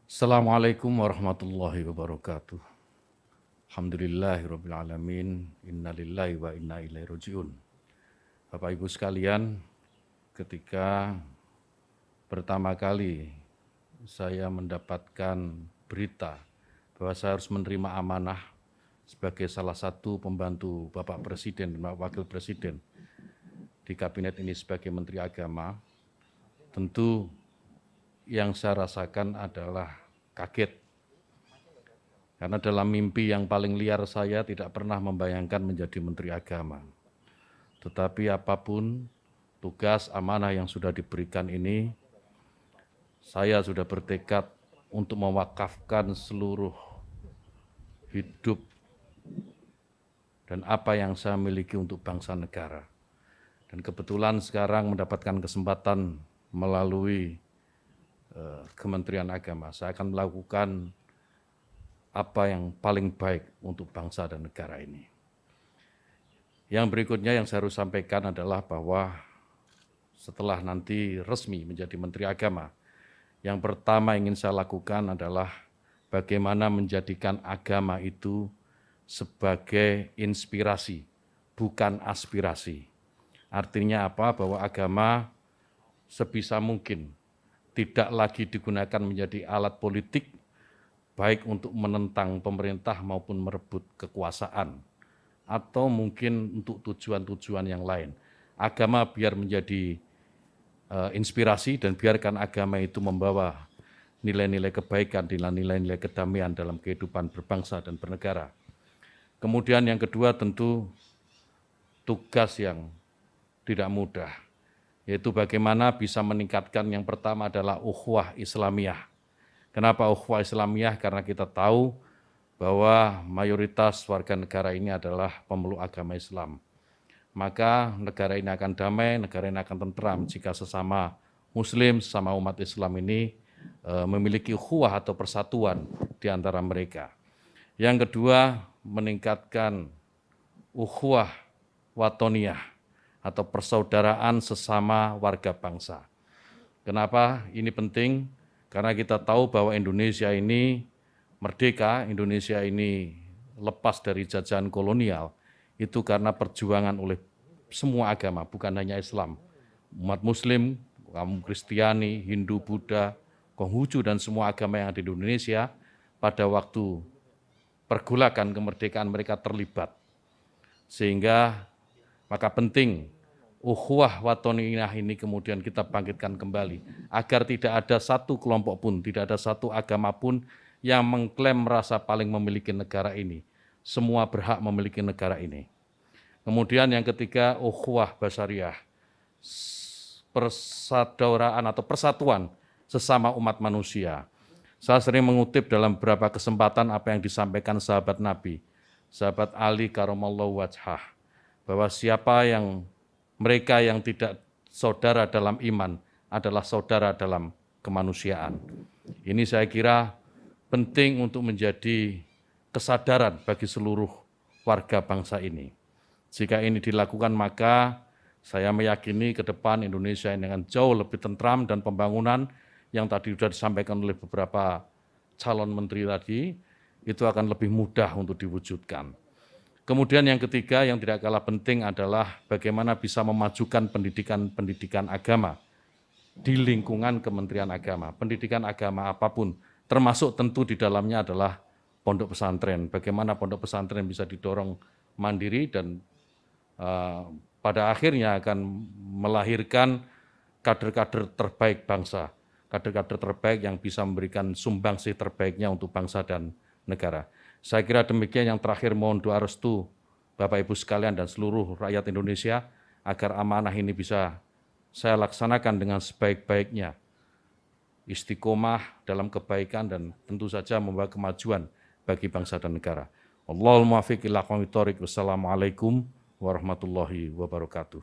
Assalamualaikum warahmatullahi wabarakatuh. Alhamdulillahirabbil alamin. Innalillahi wa inna ilaihi rajiun. Bapak Ibu sekalian, ketika pertama kali saya mendapatkan berita bahwa saya harus menerima amanah sebagai salah satu pembantu Bapak Presiden dan Bapak Wakil Presiden di kabinet ini sebagai Menteri Agama, tentu yang saya rasakan adalah kaget. Karena dalam mimpi yang paling liar saya tidak pernah membayangkan menjadi Menteri Agama. Tetapi apapun tugas amanah yang sudah diberikan ini, saya sudah bertekad untuk mewakafkan seluruh hidup dan apa yang saya miliki untuk bangsa negara. Dan kebetulan sekarang mendapatkan kesempatan melalui Kementerian Agama, saya akan melakukan apa yang paling baik untuk bangsa dan negara ini. Yang berikutnya yang saya harus sampaikan adalah bahwa setelah nanti resmi menjadi Menteri Agama, yang pertama ingin saya lakukan adalah bagaimana menjadikan agama itu sebagai inspirasi, bukan aspirasi. Artinya apa? Bahwa agama sebisa mungkin tidak lagi digunakan menjadi alat politik, baik untuk menentang pemerintah maupun merebut kekuasaan, atau mungkin untuk tujuan-tujuan yang lain. Agama biar menjadi inspirasi dan biarkan agama itu membawa nilai-nilai kebaikan, nilai-nilai kedamaian dalam kehidupan berbangsa dan bernegara. Kemudian yang kedua tentu tugas yang tidak mudah, yaitu bagaimana bisa meningkatkan yang pertama adalah ukhuwah Islamiyah. Kenapa ukhuwah Islamiyah? Karena kita tahu bahwa mayoritas warga negara ini adalah pemeluk agama Islam. Maka negara ini akan damai, negara ini akan tentram jika sesama Muslim, sesama umat Islam ini memiliki ukhuwah atau persatuan di antara mereka. Yang kedua, meningkatkan ukhuwah watoniyah atau persaudaraan sesama warga bangsa. Kenapa ini penting? Karena kita tahu bahwa Indonesia ini merdeka, Indonesia ini lepas dari jajahan kolonial, itu karena perjuangan oleh semua agama, bukan hanya Islam. Umat Muslim, kaum Kristiani, Hindu, Buddha, Konghucu, dan semua agama yang ada di Indonesia, pada waktu pergolakan kemerdekaan mereka terlibat. Sehingga maka penting ukhuwah watoniyah ini kemudian kita bangkitkan kembali agar tidak ada satu kelompok pun, tidak ada satu agama pun yang mengklaim merasa paling memiliki negara ini. Semua berhak memiliki negara ini. Kemudian yang ketiga, ukhuwah basyariah, persaudaraan atau persatuan sesama umat manusia. Saya sering mengutip dalam beberapa kesempatan apa yang disampaikan sahabat Nabi, sahabat Ali karamallahu wajhah, bahwa mereka yang tidak saudara dalam iman adalah saudara dalam kemanusiaan. Ini saya kira penting untuk menjadi kesadaran bagi seluruh warga bangsa ini. Jika ini dilakukan, maka saya meyakini ke depan Indonesia ini akan jauh lebih tentram dan pembangunan yang tadi sudah disampaikan oleh beberapa calon menteri tadi, itu akan lebih mudah untuk diwujudkan. Kemudian yang ketiga yang tidak kalah penting adalah bagaimana bisa memajukan pendidikan agama di lingkungan Kementerian Agama. Pendidikan agama apapun, termasuk tentu di dalamnya adalah pondok pesantren. Bagaimana pondok pesantren bisa didorong mandiri dan pada akhirnya akan melahirkan kader-kader terbaik bangsa, kader-kader terbaik yang bisa memberikan sumbangsih terbaiknya untuk bangsa dan negara. Saya kira demikian. Yang terakhir, mohon doa restu Bapak Ibu sekalian dan seluruh rakyat Indonesia agar amanah ini bisa saya laksanakan dengan sebaik-baiknya, istiqomah dalam kebaikan dan tentu saja membawa kemajuan bagi bangsa dan negara. Allahul muwaffiq ila aqwamit thoriq. Wassalamualaikum warahmatullahi wabarakatuh.